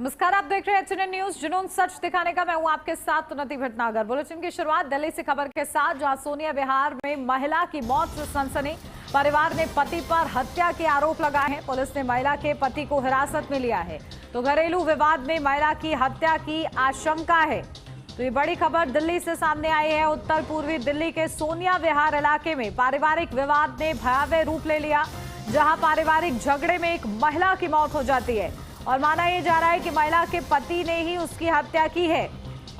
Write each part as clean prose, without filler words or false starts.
नमस्कार, आप देख रहे हैं एचएनएन न्यूज। जुनून सच दिखाने का मैं हूं आपके साथ उन्नति भटनागर। बुलेटिन की शुरुआत दिल्ली से खबर के साथ, जहां सोनिया विहार में महिला की मौत से सनसनी। परिवार ने पति पर हत्या के आरोप लगाए हैं। पुलिस ने महिला के पति को हिरासत में लिया है। तो घरेलू विवाद में महिला की हत्या की आशंका है। तो ये बड़ी खबर दिल्ली से सामने आई है। उत्तर पूर्वी दिल्ली के सोनिया विहार इलाके में पारिवारिक विवाद ने भयावह रूप ले लिया, जहां पारिवारिक झगड़े में एक महिला की मौत हो जाती है और माना यह जा रहा है कि महिला के पति ने ही उसकी हत्या की है।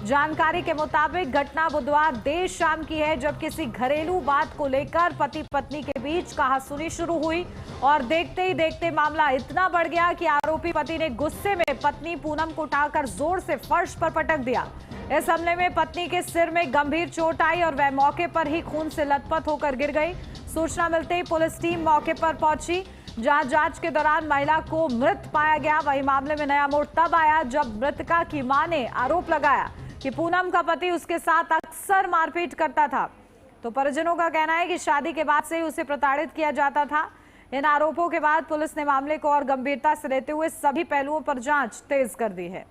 जानकारी के मुताबिक घटना बुधवार देर शाम की है, जब किसी घरेलू बात को लेकर पति पत्नी के बीच कहासुनी शुरू हुई और देखते ही देखते मामला इतना बढ़ गया कि आरोपी पति ने गुस्से में पत्नी पूनम को उठाकर जोर से फर्श पर पटक दिया। इस हमले में पत्नी के सिर में गंभीर चोट आई और वह मौके पर ही खून से लथपथ होकर गिर गई। सूचना मिलते ही पुलिस टीम मौके पर पहुंची, जहां जांच के दौरान महिला को मृत पाया गया। वही मामले में नया मोड़ तब आया जब मृतका की मां ने आरोप लगाया कि पूनम का पति उसके साथ अक्सर मारपीट करता था। तो परिजनों का कहना है कि शादी के बाद से ही उसे प्रताड़ित किया जाता था। इन आरोपों के बाद पुलिस ने मामले को और गंभीरता से लेते हुए सभी पहलुओं पर जांच तेज कर दी है।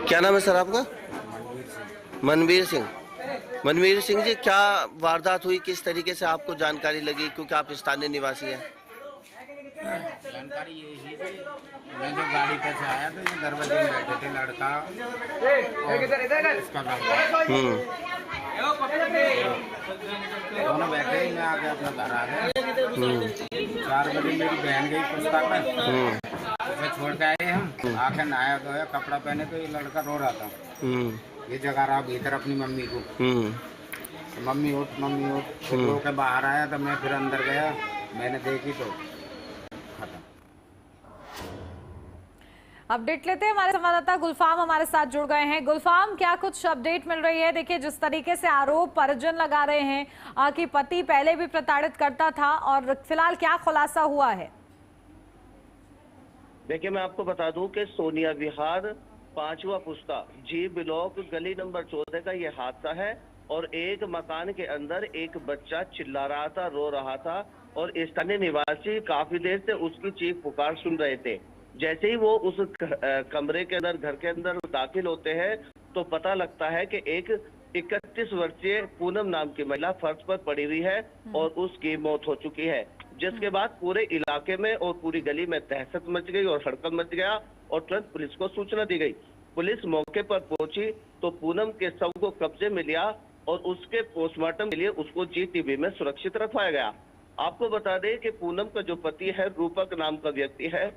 क्या नाम है सर आपका? मनवीर सिंह। मनवीर सिंह जी, क्या वारदात हुई, किस तरीके से आपको जानकारी लगी, क्योंकि आप स्थानीय निवासी हैं? जानकारी ये ही थी, मैं जो गाड़ी पे से आया तो ये दरवाजे में बैठे थे लड़का और उसका लड़का, दोनों बैठे ही मैं आके अपना घर आ गया। 4 बजे मेरी बहन गई पुस्तक में, उसे छोड़ के आए हम। आके नहाया धोया, कपड़ा पहने तो ये लड़का रो रहा था, ये जगह रहा भीतर अपनी मम्मी को। मम्मी उठ मम्मी उठ, फिर रो के बाहर आया तो मैं फिर अंदर गया, मैंने देखी तो खत्म। अपडेट लेते हैं, हमारे संवाददाता गुलफाम हमारे साथ जुड़ गए हैं। गुलफाम, क्या कुछ अपडेट मिल रही है? देखिए, जिस तरीके से आरोप परिजन लगा रहे हैं कि पति पहले भी प्रताड़ित करता था, और फिलहाल क्या खुलासा हुआ है? देखिए, मैं आपको बता दूं कि सोनिया विहार 5वां पुस्ता जी ब्लॉक गली नंबर 14 का ये हादसा है। और एक मकान के अंदर एक बच्चा चिल्ला रहा था, रो रहा था, और स्थानीय निवासी काफी देर से उसकी चीख पुकार सुन रहे थे। जैसे ही वो उस कमरे के अंदर, घर के अंदर दाखिल होते हैं, तो पता लगता है कि एक 31 वर्षीय पूनम नाम की महिला फर्श पर पड़ी हुई है और उसकी मौत हो चुकी है। जिसके बाद पूरे इलाके में और पूरी गली में दहशत मच गई और हड़कंप मच गया और तुरंत पुलिस को सूचना दी गई। पुलिस मौके पर पहुंची तो पूनम के शव को कब्जे में लिया और उसके पोस्टमार्टम के लिए उसको जीटीबी में सुरक्षित रखवाया गया। आपको बता दें कि पूनम का जो पति है, रूपक नाम का व्यक्ति है,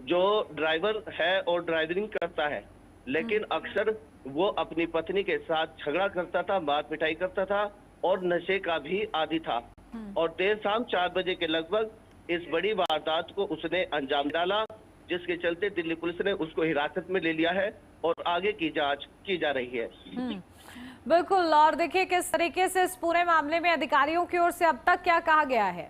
जो ड्राइवर है और ड्राइविंग करता है, लेकिन अक्सर वो अपनी पत्नी के साथ झगड़ा करता था, मार पिटाई करता था और नशे का भी आदी था। और देर शाम 4 बजे के लगभग इस बड़ी वारदात को उसने अंजाम डाला, जिसके चलते दिल्ली पुलिस ने उसको हिरासत में ले लिया है और आगे की जांच की जा रही है। बिल्कुल। और देखिए, किस तरीके से इस पूरे मामले में अधिकारियों की ओर से अब तक क्या कहा गया है?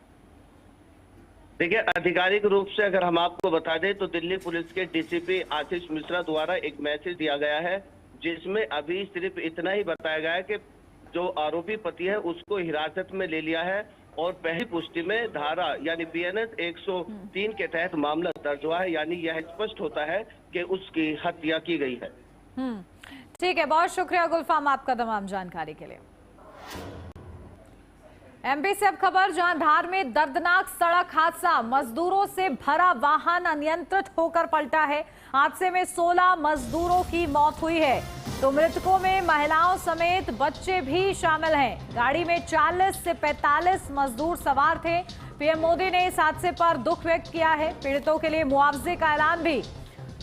देखिए, आधिकारिक रूप से अगर हम आपको बता दें तो दिल्ली पुलिस के डीसीपी आशीष मिश्रा द्वारा एक मैसेज दिया गया है, जिसमें अभी सिर्फ इतना ही बताया गया है कि जो आरोपी पति है उसको हिरासत में ले लिया है और पहली पुष्टि में धारा यानी बीएनएस 103 के तहत मामला दर्ज हुआ है। यानी यह स्पष्ट होता है कि उसकी हत्या की गई है। ठीक है, बहुत शुक्रिया गुलफाम आपका तमाम जानकारी के लिए। एमपी से अब खबर, जहां धार में दर्दनाक सड़क हादसा, मजदूरों से भरा वाहन अनियंत्रित होकर पलटा है। हादसे में 16 मजदूरों की मौत हुई है। तो मृतकों में महिलाओं समेत बच्चे भी शामिल हैं। गाड़ी में 40 से 45 मजदूर सवार थे। पीएम मोदी ने इस हादसे पर दुख व्यक्त किया है। पीड़ितों के लिए मुआवजे का ऐलान भी।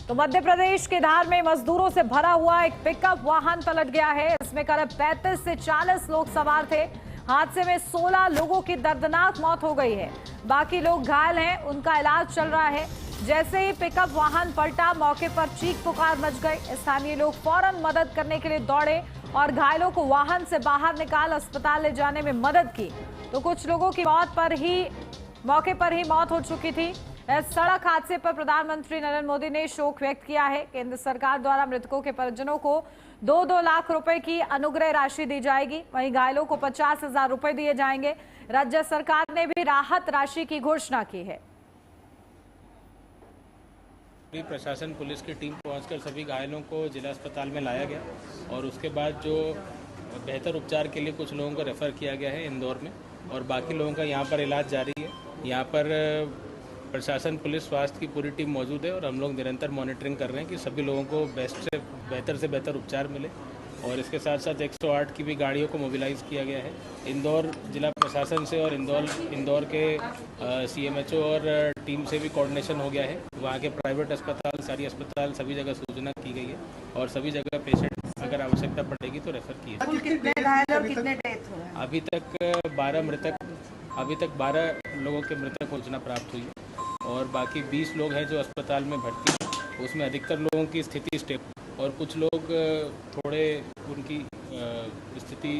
तो मध्य प्रदेश के धार में मजदूरों से भरा हुआ एक पिकअप वाहन पलट गया है। इसमें करीब 35 से 40 लोग सवार थे। हादसे में 16 लोगों की दर्दनाक मौत हो गई है। बाकी लोग घायल हैं, उनका इलाज चल रहा है। जैसे ही पिकअप वाहन पलटा, मौके पर चीख पुकार मच गई। स्थानीय लोग फौरन मदद करने के लिए दौड़े और घायलों को वाहन से बाहर निकाल अस्पताल ले जाने में मदद की। तो कुछ लोगों की मौके पर ही मौत हो चुकी थी। इस सड़क हादसे पर प्रधानमंत्री नरेंद्र मोदी ने शोक व्यक्त किया है। केंद्र सरकार द्वारा मृतकों के परिजनों को 2-2 लाख रुपए की अनुग्रह राशि दी जाएगी। वहीं घायलों को 50,000 रुपए दिए जाएंगे। राज्य सरकार ने भी राहत राशि की घोषणा की है। पूरी प्रशासन पुलिस की टीम पहुंचकर सभी घायलों को जिला अस्पताल में लाया गया और उसके बाद जो बेहतर उपचार के लिए कुछ लोगों को रेफ़र किया गया है इंदौर में और बाकी लोगों का यहाँ पर इलाज जारी है। यहाँ पर प्रशासन पुलिस स्वास्थ्य की पूरी टीम मौजूद है और हम लोग निरंतर मॉनिटरिंग कर रहे हैं कि सभी लोगों को बेहतर से बेहतर उपचार मिले और इसके साथ साथ 108 की भी गाड़ियों को मोबिलाइज़ किया गया है। इंदौर जिला प्रशासन से और इंदौर के CMHO और टीम से भी कोऑर्डिनेशन हो गया है। वहाँ के प्राइवेट अस्पताल, सारी अस्पताल, सभी जगह सूचना की गई है और सभी जगह पेशेंट अगर आवश्यकता पड़ेगी तो रेफर किया। कितने घायल और कितने डेथ हुए? अभी तक 12 लोगों के मृतक सूचना प्राप्त हुई है और बाकी 20 लोग हैं जो अस्पताल में भर्ती हैं। उसमें अधिकतर लोगों की स्थिति स्टेबल और कुछ लोग थोड़े उनकी स्थिति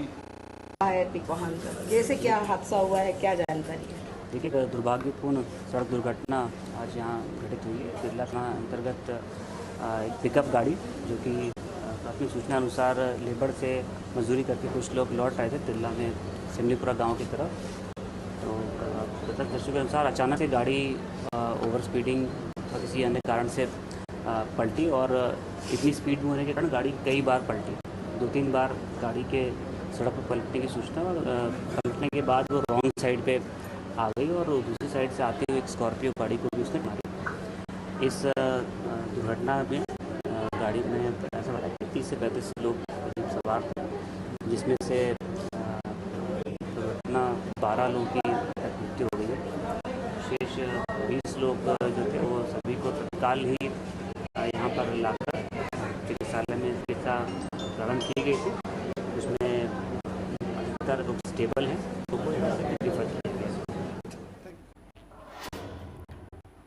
जैसे क्या हादसा हुआ है, क्या जानकारी है? देखिए, दुर्भाग्यपूर्ण सड़क दुर्घटना आज यहाँ घटित हुई है। तिरला थाना अंतर्गत एक पिकअप गाड़ी जो कि प्राथमिक सूचना अनुसार लेबर से मजदूरी करके कुछ लोग लौट रहे थे तिरला में सिमलीपुरा गांव की तरफ। तो प्रत्यक्षदर्शियों के अनुसार अचानक से गाड़ी ओवर स्पीडिंग या किसी अन्य कारण से पलटी और इतनी स्पीड में होने के कारण गाड़ी कई बार पलटी। 2-3 बार गाड़ी के सड़क पर पलटने की सूचना और पलटने के बाद वो रॉन्ग साइड पे आ गई और दूसरी साइड से आते हुए एक स्कॉर्पियो गाड़ी को भी उसने मारी। इस दुर्घटना में गाड़ी में ऐसा लगा कि 30 से 35 लोग सवार थे, जिसमें से दुर्घटना 12 लोगों की मृत्यु हो गई है। शेष 20 लोग जो थे वो सभी को तत्काल ही यहाँ पर लाकर चिकित्सालय में चिकित्सा प्रारंभ की गई थी। उसमें अधिकतर लोग स्टेबल हैं, तो कोई रिफर किया गया।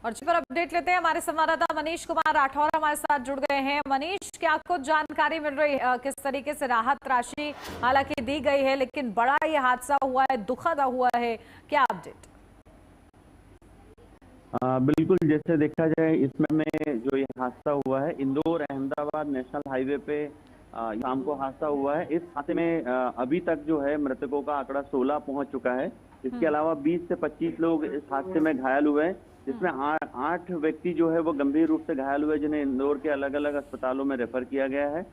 और जिस पर अपडेट लेते हैं, हमारे संवाददाता मनीष कुमार राठौर हमारे साथ जुड़ गए हैं। मनीष, क्या कुछ जानकारी मिल रही है? किस तरीके से राहत राशि हालांकि दी गई है, लेकिन बड़ा ये हादसा हुआ है, दुखद हुआ है, क्या अपडेट? बिल्कुल, जैसे देखा जाए इसमें में जो ये हादसा हुआ है इंदौर अहमदाबाद नेशनल हाईवे पे शाम को हादसा हुआ है। इस हादसे में अभी तक जो है मृतकों का आंकड़ा 16 पहुंच चुका है। इसके अलावा 20 से 25 लोग इस हादसे में घायल हुए हैं, जिसमें 8 व्यक्ति जो है वो गंभीर रूप से घायल हुए, जिन्हें इंदौर के अलग अलग अस्पतालों में रेफर किया गया है।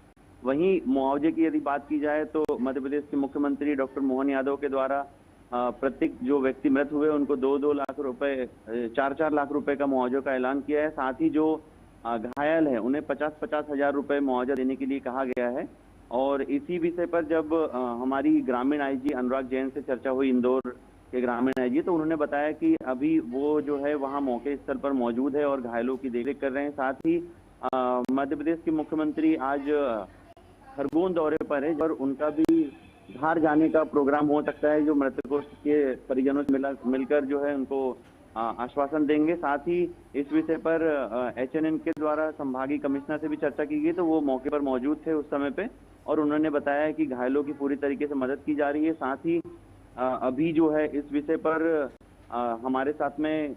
वहीं मुआवजे की यदि बात की जाए तो मध्य प्रदेश के मुख्यमंत्री डॉक्टर मोहन यादव के द्वारा प्रत्येक जो व्यक्ति मृत हुए उनको 2-2 लाख रुपए, 4-4 लाख रुपए का मुआवजे का ऐलान किया है। साथ ही जो घायल है उन्हें 50-50 हजार रुपए मुआवजा देने के लिए कहा गया है। और इसी विषय पर जब हमारी ग्रामीण IG अनुराग जैन से चर्चा हुई, इंदौर के ग्रामीण IG, तो उन्होंने बताया कि अभी वो जो है वहाँ मौके स्थल पर मौजूद है और घायलों की देखरेख कर रहे हैं। साथ ही मध्य प्रदेश के मुख्यमंत्री आज खरगोन दौरे पर है और उनका भी धार जाने का प्रोग्राम हो सकता है, जो मृतकों के परिजनों से मिलकर जो है उनको आश्वासन देंगे। साथ ही इस विषय पर HNN के द्वारा संभागीय कमिश्नर से भी चर्चा की गई, तो वो मौके पर मौजूद थे उस समय पे और उन्होंने बताया कि घायलों की पूरी तरीके से मदद की जा रही है। साथ ही अभी जो है इस विषय पर हमारे साथ में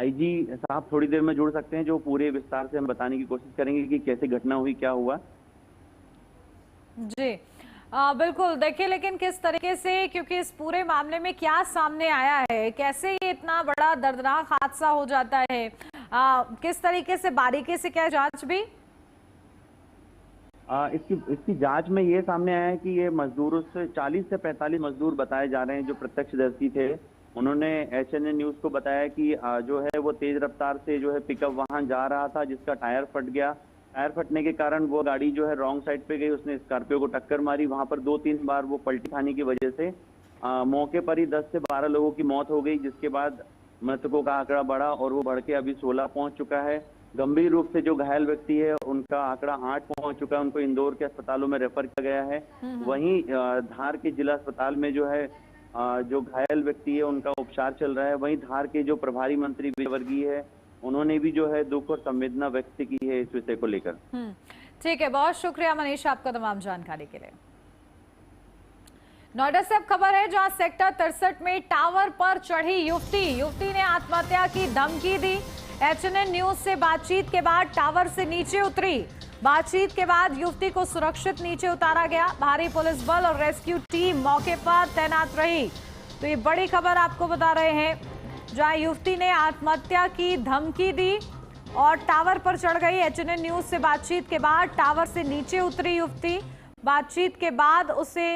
IG साहब थोड़ी देर में जुड़ सकते हैं, जो पूरे विस्तार से हम बताने की कोशिश करेंगे कि कैसे घटना हुई, क्या हुआ। जी बिल्कुल, देखिए, लेकिन किस तरीके से, क्योंकि इस पूरे मामले में क्या सामने आया है, कैसे ये इतना बड़ा दर्दनाक हादसा हो जाता है, किस तरीके से बारीकी से क्या जांच भी? इसकी जांच में ये सामने आया है कि ये मजदूरों से 40 से 45 मजदूर बताए जा रहे हैं जो प्रत्यक्षदर्शी थे। उन्होंने HNN न्यूज को बताया कि जो है वो तेज रफ्तार से जो है पिकअप वाहन जा रहा था, जिसका टायर फट गया। टायर फटने के कारण वो गाड़ी जो है रॉन्ग साइड पे गई, उसने स्कॉर्पियो को टक्कर मारी। वहां पर 2-3 बार वो पलटी खाने की वजह से मौके पर ही 10 से 12 लोगों की मौत हो गई, जिसके बाद मृतकों का आंकड़ा बढ़ा और वो बढ़ के अभी 16 पहुंच चुका है। गंभीर रूप से जो घायल व्यक्ति है उनका आंकड़ा 8 पहुंच चुका है, उनको इंदौर के अस्पतालों में रेफर किया गया है। वहीं धार के जिला अस्पताल में जो है जो घायल व्यक्ति है उनका उपचार चल रहा है। वहीं धार के जो प्रभारी मंत्री विजयवर्गीय है, उन्होंने भी जो है दुख और संवेदना व्यक्त की है इस विषय को लेकर। ठीक है, बहुत शुक्रिया मनीष आपका तमाम जानकारी के लिए। नोएडा से अब खबर है, जहां सेक्टर 63 में टावर पर चढ़ी युवती ने आत्महत्या की धमकी दी। HNN न्यूज से बातचीत के बाद टावर से नीचे उतरी। बातचीत के बाद युवती को सुरक्षित नीचे उतारा गया। भारी पुलिस बल और रेस्क्यू टीम मौके पर तैनात रही। तो ये बड़ी खबर आपको बता रहे हैं, जहां युवती ने आत्महत्या की धमकी दी और टावर पर चढ़ गई। एचएनएन न्यूज से बातचीत के बाद टावर से नीचे उतरी युवती, बातचीत के बाद उसे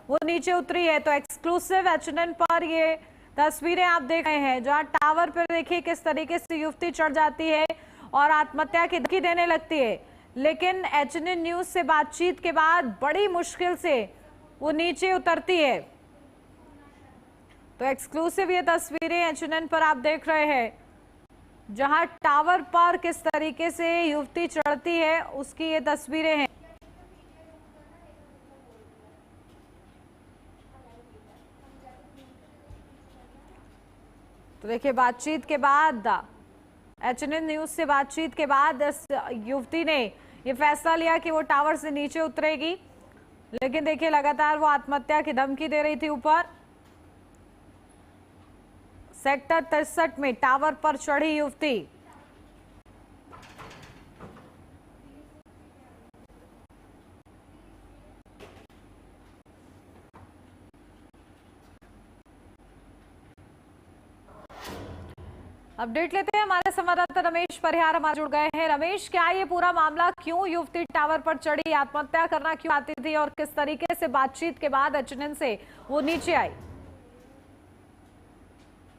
वो नीचे उतरी है। तो एक्सक्लूसिव एचएनएन पर ये तस्वीरें आप देख रहे हैं, जहां टावर पर देखिए किस तरीके से युवती चढ़ जाती है और आत्महत्या की धमकी देने लगती है। लेकिन एचएनएन न्यूज से बातचीत के बाद बड़ी मुश्किल से वो नीचे उतरती है। तो एक्सक्लूसिव ये तस्वीरें एचएनएन पर आप देख रहे हैं, जहां टावर पर किस तरीके से युवती चढ़ती है उसकी ये तस्वीरें हैं। तो देखिए बातचीत के बाद, एचएनएन न्यूज से बातचीत के बाद इस युवती ने ये फैसला लिया कि वो टावर से नीचे उतरेगी। लेकिन देखिए लगातार वो आत्महत्या की धमकी दे रही थी। ऊपर सेक्टर 63 में टावर पर चढ़ी युवती। अपडेट लेते हैं, हमारे संवाददाता रमेश परिहार हमारे जुड़ गए हैं। रमेश, क्या ये पूरा मामला, क्यों युवती टावर पर चढ़ी, आत्महत्या करना क्यों आती थी और किस तरीके से बातचीत के बाद एचएनएन से वो नीचे आई?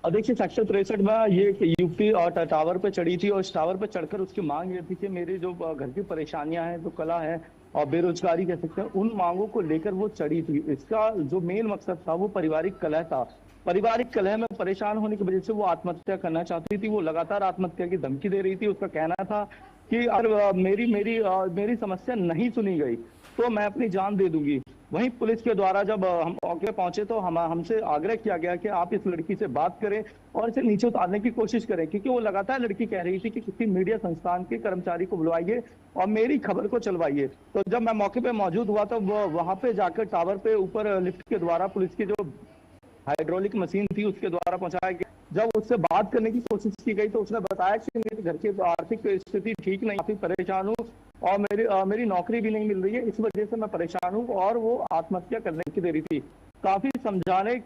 देखिए सेक्टर 63 में ये युवती और टावर पे चढ़ी थी और इस टावर पे चढ़कर उसकी मांग ये थी कि मेरी जो घर की परेशानियां हैं, जो कला है और बेरोजगारी कह सकते हैं, उन मांगों को लेकर वो चढ़ी थी। इसका जो मेन मकसद था वो पारिवारिक कलह था। पारिवारिक कलह में परेशान होने की वजह से वो आत्महत्या करना चाहती थी। वो लगातार आत्महत्या की धमकी दे रही थी। उसका कहना था कि अगर मेरी समस्या नहीं सुनी गई तो मैं अपनी जान दे दूंगी। वहीं पुलिस के द्वारा जब हम मौके पहुंचे तो हमसे आग्रह किया गया कि आप इस लड़की से बात करें और इसे नीचे उतारने की कोशिश करें, क्योंकि वो लगातार लड़की कह रही थी कि किसी मीडिया संस्थान के कर्मचारी को बुलवाइए और मेरी खबर को चलवाइए। तो जब मैं मौके पे मौजूद हुआ तो वहां पे जाकर टावर पे ऊपर लिफ्ट के द्वारा पुलिस की जो हाइड्रोलिक मशीन थी उसके द्वारा पहुंचाया गया। जब उससे बात करने की कोशिश की गई तो उसने बताया कि मेरे घर की आर्थिक स्थिति ठीक नहीं, काफी परेशान हूँ और मेरी नौकरी भी नहीं मिल रही है, इस वजह से मैं परेशान हूँ। और वो आत्महत्या करने की दे रही थी। काफी समझाने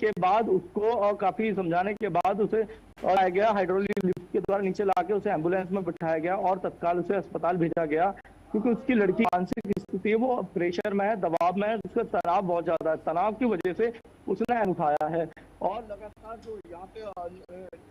के बाद उसे लाया गया, हाइड्रोलिक लिफ्ट के द्वारा नीचे लाके उसे एम्बुलेंस में बिठाया गया और तत्काल उसे अस्पताल भेजा गया, क्योंकि उसकी लड़की मानसिक स्थिति है, वो प्रेशर में है, दबाव में है, उसका तनाव बहुत ज्यादा है। तनाव की वजह से उसने उठाया है। और लगातार जो यहाँ पे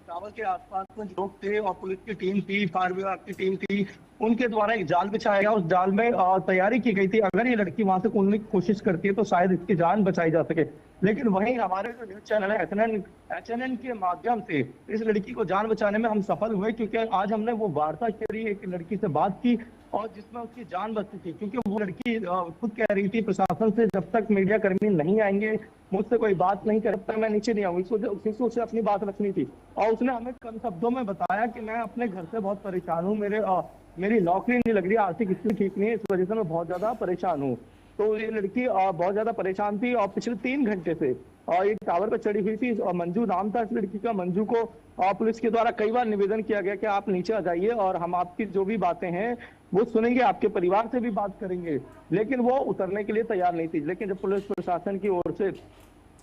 टावर के आसपास में लोग थे और पुलिस की टीम थी, फायर विभाग की टीम थी, उनके द्वारा एक जाल बिछाया गया। उस जाल में तैयारी की गई थी, अगर ये लड़की वहां से कूदने की कोशिश करती है तो शायद इसकी जान बचाई जा सके। लेकिन वहीं हमारे जो न्यूज चैनल है एचएनएन के माध्यम से इस लड़की को जान बचाने में हम सफल हुए, क्योंकि आज हमने वो वार्ता करी, एक लड़की से बात की और जिसमें उसकी जान बची थी। क्योंकि वो लड़की खुद कह रही थी प्रशासन से, जब तक मीडिया कर्मी नहीं आएंगे, मुझसे कोई बात नहीं कर, तब मैं नीचे नहीं आऊंगी। क्योंकि उसे अपनी बात रखनी थी और उसने हमें कम शब्दों में बताया कि मैं अपने घर से बहुत परेशान हूँ, मेरी नौकरी नहीं लग रही, आर्थिक स्थिति ठीक नहीं है, इस वजह से मैं बहुत ज्यादा परेशान हूँ। तो ये लड़की बहुत ज्यादा परेशान थी और पिछले 3 घंटे से एक टावर पर चढ़ी हुई थी। और मंजू नाम था इस लड़की का। मंजू को पुलिस के द्वारा कई बार निवेदन किया गया कि आप नीचे आ जाइए और हम आपकी जो भी बातें हैं वो सुनेंगे, आपके परिवार से भी बात करेंगे, लेकिन वो उतरने के लिए तैयार नहीं थी। लेकिन जब पुलिस प्रशासन की ओर से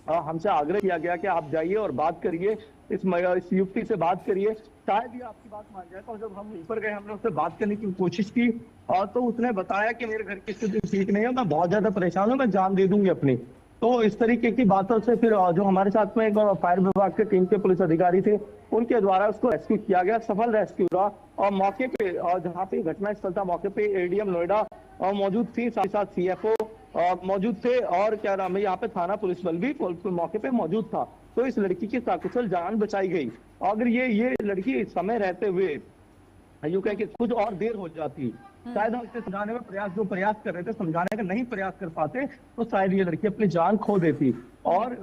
हमसे आग्रह किया गया कि आप जाइए और बात करिए, इस युवती से बात करिए, शायद ये आपकी बात मान जाए। तो जब हम ऊपर गए, हमने उससे बात करने की कोशिश की और तो उसने बताया कि मेरे घर की स्थिति ठीक नहीं है, मैं बहुत ज्यादा परेशान हूँ, मैं जान दे दूंगी अपनी। तो इस तरीके की बातों से फिर जो हमारे साथ में एक फायर विभाग के टीम के पुलिस अधिकारी थे, उनके द्वारा उसको रेस्क्यू किया गया, सफल रेस्क्यू रहा। और मौके पे जहाँ पे घटना स्थल था, मौके पे एडीएम नोएडा मौजूद थी, साथ सीएफओ मौजूद थे और क्या नाम है, यहाँ पे थाना पुलिस बल भी मौके पे मौजूद था। तो इस लड़की की सकुशल जान बचाई गई। अगर ये लड़की समय रहते हुए यूं कह के कुछ और देर हो जाती, शायद हम इसे समझाने में प्रयास कर रहे थे, समझाने का नहीं प्रयास कर पाते, तो शायद ये लड़की अपनी जान खो देती। और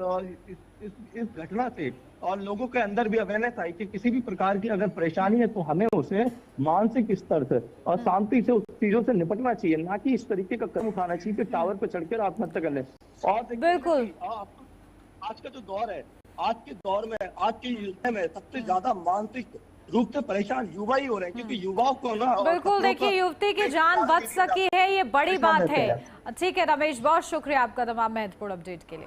इस घटना से और लोगों के अंदर भी अवेयरनेस आई कि किसी भी प्रकार की अगर परेशानी है तो हमें उसे मानसिक स्तर से और शांति से उस चीजों से निपटना चाहिए, ना कि इस तरीके का कदम उठाना चाहिए कि टावर पर चढ़कर आत्महत्या कर ले। और बिल्कुल आज का जो दौर है, आज के दौर में, आज के युग में सबसे ज्यादा मानसिक रूप से परेशान युवा ही हो रहे हैं, क्योंकि युवाओं को ना बिल्कुल देखिए युवती की जान बच सकी है, ये बड़ी बात है। ठीक है रमेश, बहुत शुक्रिया आपका तमाम महत्वपूर्ण अपडेट के लिए।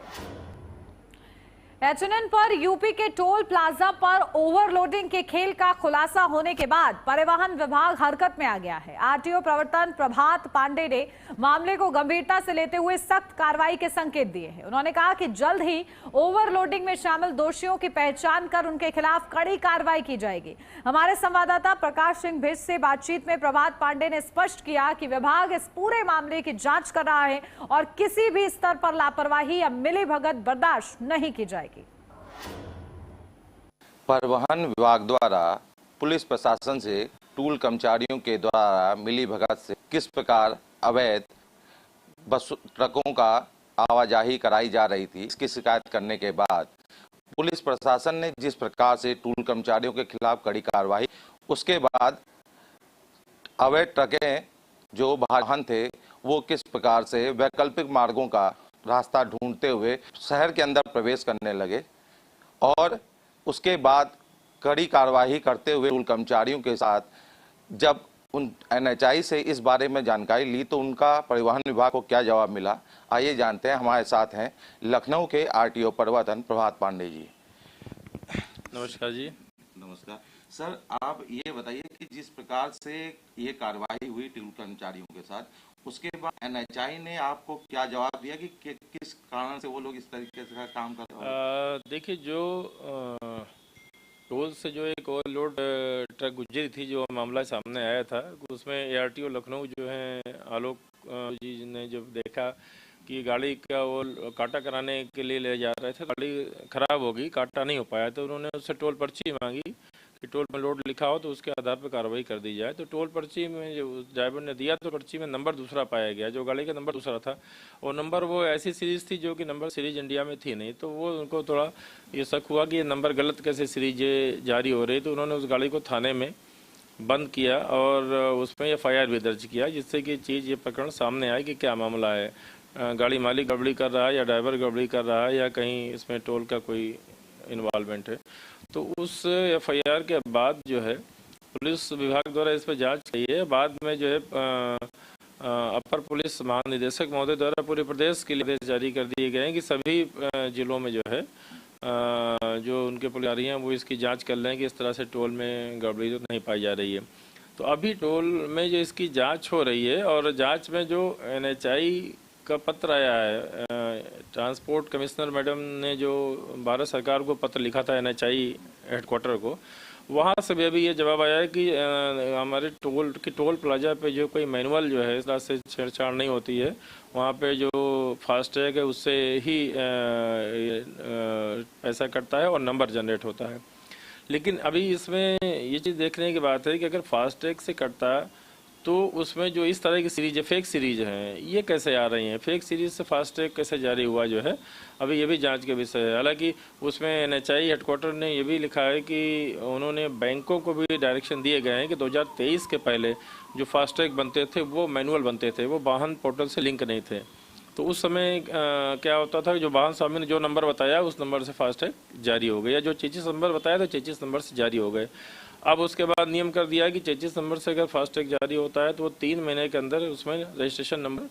एचएनएन पर यूपी के टोल प्लाजा पर ओवरलोडिंग के खेल का खुलासा होने के बाद परिवहन विभाग हरकत में आ गया है। आरटीओ प्रवर्तन प्रभात पांडे ने मामले को गंभीरता से लेते हुए सख्त कार्रवाई के संकेत दिए हैं। उन्होंने कहा कि जल्द ही ओवरलोडिंग में शामिल दोषियों की पहचान कर उनके खिलाफ कड़ी कार्रवाई की जाएगी। हमारे संवाददाता प्रकाश सिंह भिष्ट से बातचीत में प्रभात पांडे ने स्पष्ट किया कि विभाग इस पूरे मामले की जांच कर रहा है और किसी भी स्तर पर लापरवाही या मिलीभगत बर्दाश्त नहीं की जाएगी। परिवहन विभाग द्वारा पुलिस प्रशासन से टूल कर्मचारियों के द्वारा मिलीभगत से किस प्रकार अवैध बस ट्रकों का आवाजाही कराई जा रही थी, इसकी शिकायत करने के बाद पुलिस प्रशासन ने जिस प्रकार से टूल कर्मचारियों के खिलाफ कड़ी कार्रवाई, उसके बाद अवैध ट्रकें जो वाहन थे वो किस प्रकार से वैकल्पिक मार्गों का रास्ता ढूंढते हुए शहर के अंदर प्रवेश करने लगे और उसके बाद कड़ी कार्रवाई करते हुए टूल कर्मचारियों के साथ जब उन एनएचआई से इस बारे में जानकारी ली तो उनका परिवहन विभाग को क्या जवाब मिला, आइए जानते हैं। हमारे साथ हैं लखनऊ के आरटीओ प्रवर्तन प्रभात पांडे जी। नमस्कार जी। नमस्कार सर, आप ये बताइए कि जिस प्रकार से ये कार्रवाई हुई टूल कर्मचारियों के साथ, उसके बाद एनएचआई ने आपको क्या जवाब दिया कि किस कारण से वो लोग इस तरीके से काम कर रहे हैं? देखिए, जो टोल से जो एक ओवरलोड ट्रक गुजरी थी, जो मामला सामने आया था, उसमें एआरटीओ लखनऊ जो है आलोक जी ने जब देखा कि गाड़ी का वो काटा कराने के लिए ले जा रहे थे, गाड़ी खराब हो गई, काटा नहीं हो पाया, तो उन्होंने उससे टोल पर्ची मांगी कि टोल में लोड लिखा हो तो उसके आधार पर कार्रवाई कर दी जाए। तो टोल पर्ची में जो ड्राइवर ने दिया तो पर्ची में नंबर दूसरा पाया गया, जो गाड़ी का नंबर दूसरा था, और नंबर वो ऐसी सीरीज़ थी जो कि नंबर सीरीज इंडिया में थी नहीं। तो वो उनको थोड़ा ये शक हुआ कि ये नंबर गलत कैसे सीरीज जारी हो रही। तो उन्होंने उस गाड़ी को थाने में बंद किया और उसमें FIR भी दर्ज किया, जिससे कि चीज़ ये प्रकरण सामने आए कि क्या मामला है, गाड़ी मालिक गड़बड़ी कर रहा है या ड्राइवर गड़बड़ी कर रहा है या कहीं इसमें टोल का कोई इन्वॉल्वमेंट है। तो उस FIR के बाद जो है पुलिस विभाग द्वारा इस पर जांच की है। बाद में जो है अपर पुलिस महानिदेशक महोदय द्वारा पूरे प्रदेश के लिए आदेश जारी कर दिए गए हैं कि सभी जिलों में जो है जो उनके पुलिस हैं वो इसकी जांच कर लें कि इस तरह से टोल में गड़बड़ी तो नहीं पाई जा रही है। तो अभी टोल में जो इसकी जांच हो रही है और जांच में जो NHI का पत्र आया है, ट्रांसपोर्ट कमिश्नर मैडम ने जो भारत सरकार को पत्र लिखा था NHI हेडक्वार्टर को, वहाँ से भी अभी ये जवाब आया है कि हमारे टोल प्लाजा पे जो कोई मैनुअल जो है इस तरह से छेड़छाड़ नहीं होती है, वहाँ पे जो फास्टैग है उससे ही पैसा कटता है और नंबर जनरेट होता है। लेकिन अभी इसमें ये चीज़ देखने की बात है कि अगर फास्टैग से कटता है तो उसमें जो इस तरह की सीरीज है, फेक सीरीज हैं, ये कैसे आ रही हैं, फेक सीरीज से फास्टैग कैसे जारी हुआ जो है, अभी ये भी जांच के विषय है। हालांकि उसमें NHI हेडक्वार्टर ने ये भी लिखा है कि उन्होंने बैंकों को भी डायरेक्शन दिए गए हैं कि 2023 के पहले जो फास्टैग बनते थे वो मैनुअल बनते थे, वो वाहन पोर्टल से लिंक नहीं थे। तो उस समय क्या होता था, जो वाहन स्वामी ने जो नंबर बताया उस नंबर से फास्टैग जारी हो गया, जो 33 नंबर बताया तो 33 नंबर से जारी हो गए। अब उसके बाद नियम कर दिया है कि 33 नंबर से अगर फास्टैग जारी होता है तो वो 3 महीने के अंदर उसमें रजिस्ट्रेशन नंबर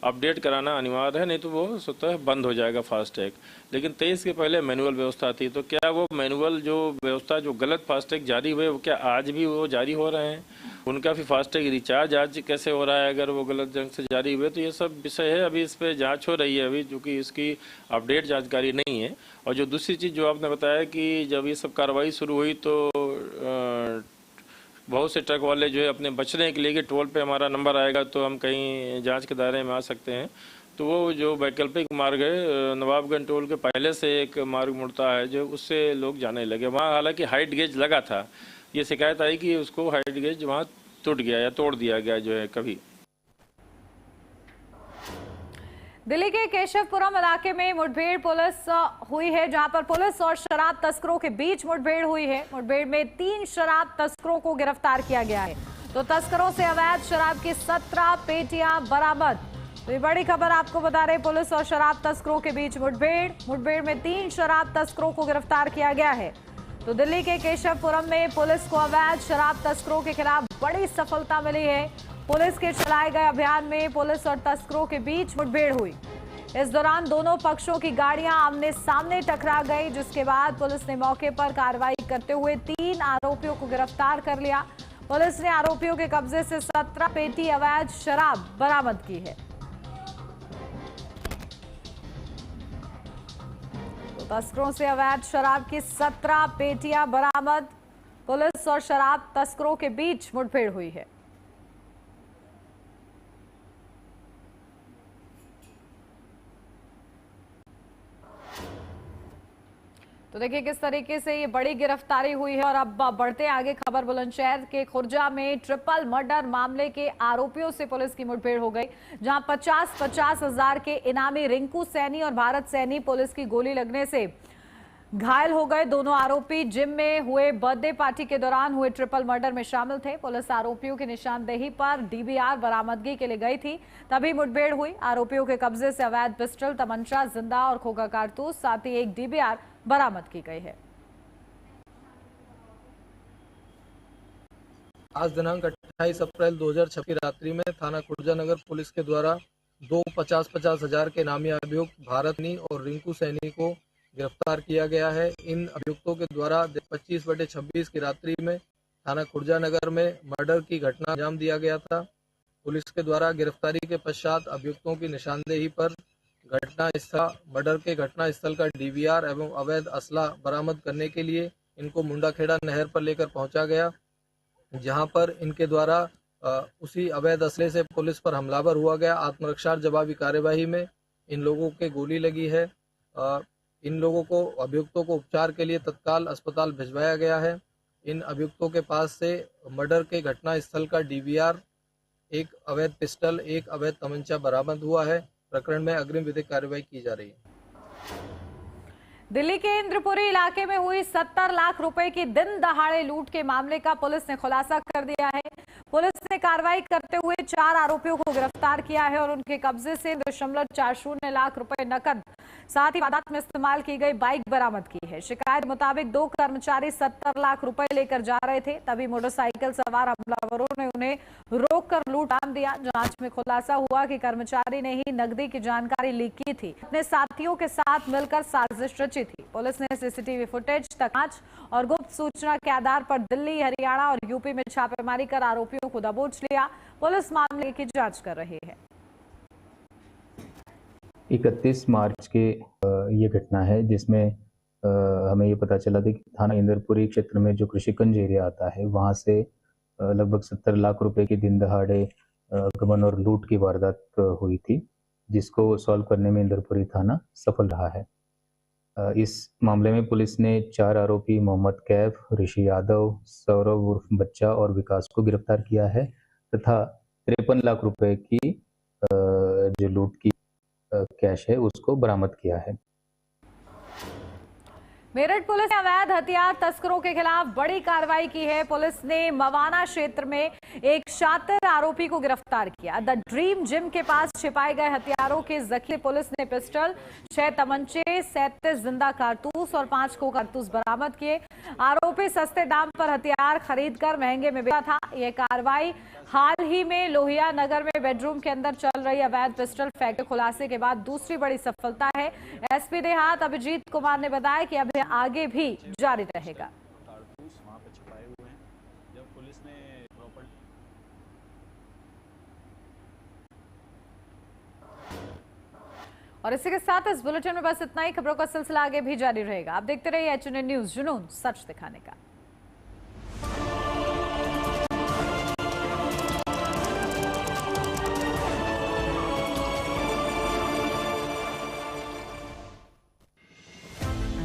अपडेट कराना अनिवार्य है, नहीं तो वो स्वतः बंद हो जाएगा फास्टैग। लेकिन 23 के पहले मैनुअल व्यवस्था थी, तो क्या वो मैनुअल जो व्यवस्था जो गलत फास्टैग जारी हुए वो क्या आज भी वो जारी हो रहे हैं, उनका फिर फास्टैग रिचार्ज आज कैसे हो रहा है अगर वो गलत ढंग से जारी हुए। तो ये सब विषय है, अभी इस पर जाँच हो रही है अभी, क्योंकि इसकी अपडेट जानकारी नहीं है। और जो दूसरी चीज़ जो आपने बताया कि जब ये सब कार्रवाई शुरू हुई तो बहुत से ट्रक वाले जो है अपने बचने के लिए कि टोल पे हमारा नंबर आएगा तो हम कहीं जांच के दायरे में आ सकते हैं, तो वो जो वैकल्पिक मार्ग है नवाबगंज टोल के पहले से एक मार्ग मुड़ता है जो उससे लोग जाने लगे। वहाँ हालांकि हाइट गेज लगा था, ये शिकायत आई कि उसको हाइट गेज वहाँ टूट गया या तोड़ दिया गया जो है कभी। दिल्ली के केशवपुरम इलाके में मुठभेड़ पुलिस हुई है, जहां पर पुलिस और शराब तस्करों के बीच मुठभेड़ हुई है। मुठभेड़ में 3 शराब तस्करों को गिरफ्तार किया गया है, तो तस्करों से अवैध शराब की 17 पेटियां बरामद। तो ये बड़ी खबर आपको बता रहे, पुलिस और शराब तस्करों के बीच मुठभेड़ में 3 शराब तस्करों को गिरफ्तार किया गया है। तो दिल्ली के केशवपुरम में पुलिस को अवैध शराब तस्करों के खिलाफ बड़ी सफलता मिली है। पुलिस के चलाए गए अभियान में पुलिस और तस्करों के बीच मुठभेड़ हुई। इस दौरान दोनों पक्षों की गाड़ियां आमने सामने टकरा गई, जिसके बाद पुलिस ने मौके पर कार्रवाई करते हुए 3 आरोपियों को गिरफ्तार कर लिया। पुलिस ने आरोपियों के कब्जे से 17 पेटी अवैध शराब बरामद की है। तो तस्करों से अवैध शराब की 17 पेटियां बरामद। पुलिस और शराब तस्करों के बीच मुठभेड़ हुई है। तो देखिए किस तरीके से ये बड़ी गिरफ्तारी हुई है। और अब बढ़ते आगे खबर, बुलंदशहर के खुर्जा में ट्रिपल मर्डर मामले के आरोपियों से पुलिस की मुठभेड़ हो गई, जहां 50-50 हजार के इनामी रिंकू सैनी और भारत सैनी पुलिस की गोली लगने से घायल हो गए। दोनों आरोपी जिम में हुए बर्थडे पार्टी के दौरान हुए ट्रिपल मर्डर में शामिल थे। पुलिस आरोपियों की निशानदेही पर डीबीआर बरामदगी के लिए गई थी, तभी मुठभेड़ हुई। आरोपियों के कब्जे से अवैध पिस्टल, तमंचा, जिंदा और खोखा कारतूस, साथ ही एक डीबीआर बरामद की गई है। आज दिनांक 28 अप्रैल 2026 की रात्रि में थाना खुर्जा नगर पुलिस के द्वारा 2 50-50 हजार के इनामी अभियुक्त भारत सैनी और रिंकू सैनी को गिरफ्तार किया गया है। इन अभियुक्तों के द्वारा 25/26 की रात्रि में थाना खुर्जा नगर में मर्डर की घटना अंजाम दिया गया था। पुलिस के द्वारा गिरफ्तारी के पश्चात अभियुक्तों की निशानदेही पर मर्डर के घटना स्थल का डीवीआर एवं अवैध असला बरामद करने के लिए इनको मुंडाखेड़ा नहर पर लेकर पहुंचा गया, जहां पर इनके द्वारा उसी अवैध असले से पुलिस पर हमलावर हुआ गया। आत्मरक्षा जवाबी कार्यवाही में इन लोगों के गोली लगी है। इन लोगों को, अभियुक्तों को उपचार के लिए तत्काल अस्पताल भिजवाया गया है। इन अभियुक्तों के पास से मर्डर के घटना स्थल का डीवीआर, एक अवैध पिस्टल, एक अवैध तमंचा बरामद हुआ है। प्रकरण में अग्रिम विधिक कार्रवाई की जा रही है। दिल्ली के इंद्रपुरी इलाके में हुई 70 लाख रुपए की दिन दहाड़े लूट के मामले का पुलिस ने खुलासा कर दिया है। पुलिस ने कार्रवाई करते हुए 4 आरोपियों को गिरफ्तार किया है और उनके कब्जे से 2.40 लाख रुपए नकद, साथ ही वारदात में इस्तेमाल की गई बाइक बरामद की है। शिकायत मुताबिक 2 कर्मचारी 70 लाख रुपए लेकर जा रहे थे, तभी मोटरसाइकिल सवार हमलावरों ने उन्हें रोककर लूट अंजाम दिया। जांच में खुलासा हुआ कि कर्मचारी ने ही नकदी की जानकारी लीक की थी, अपने साथियों के साथ मिलकर साजिश रची थी। पुलिस ने सीसीटीवी फुटेज, जांच और गुप्त सूचना के आधार पर दिल्ली, हरियाणा और यूपी में छापेमारी कर आरोपियों को दबोच लिया। पुलिस मामले की जांच कर रही है। 31 मार्च के ये घटना है, जिसमें हमें ये पता चला था कि थाना इंदरपुरी क्षेत्र में जो कृषिकंज एरिया आता है, वहाँ से लगभग 70 लाख रुपए की दिन दहाड़े गबन और लूट की वारदात हुई थी, जिसको सॉल्व करने में इंदरपुरी थाना सफल रहा है। इस मामले में पुलिस ने 4 आरोपी मोहम्मद कैफ, ऋषि यादव, सौरभ उर्फ बच्चा और विकास को गिरफ्तार किया है तथा 53 लाख रुपए की जो लूट की कैश है उसको बरामद किया है। मेरठ पुलिस ने अवैध हथियार तस्करों के खिलाफ बड़ी कार्रवाई की है। पुलिस ने मवाना क्षेत्र में एक शातिर आरोपी को गिरफ्तार किया। द ड्रीम जिम के पास छिपाए गए हथियारों के जखीरे पुलिस ने पिस्टल, 6 तमंचे, 37 जिंदा कारतूस और 5 को कारतूस बरामद किए। आरोपी सस्ते दाम पर हथियार खरीदकर महंगे में बेचा था। यह कार्रवाई हाल ही में लोहिया नगर में बेडरूम के अंदर चल रही अवैध पिस्टल फैक्ट्री खुलासे के बाद दूसरी बड़ी सफलता है। एसपी देहात अभिजीत कुमार ने बताया कि अभी आगे भी जारी रहेगा। और इसी के साथ इस बुलेटिन में बस इतना ही। खबरों का सिलसिला आगे भी जारी रहेगा। आप देखते रहिए HNN न्यूज़, जुनून सच दिखाने का।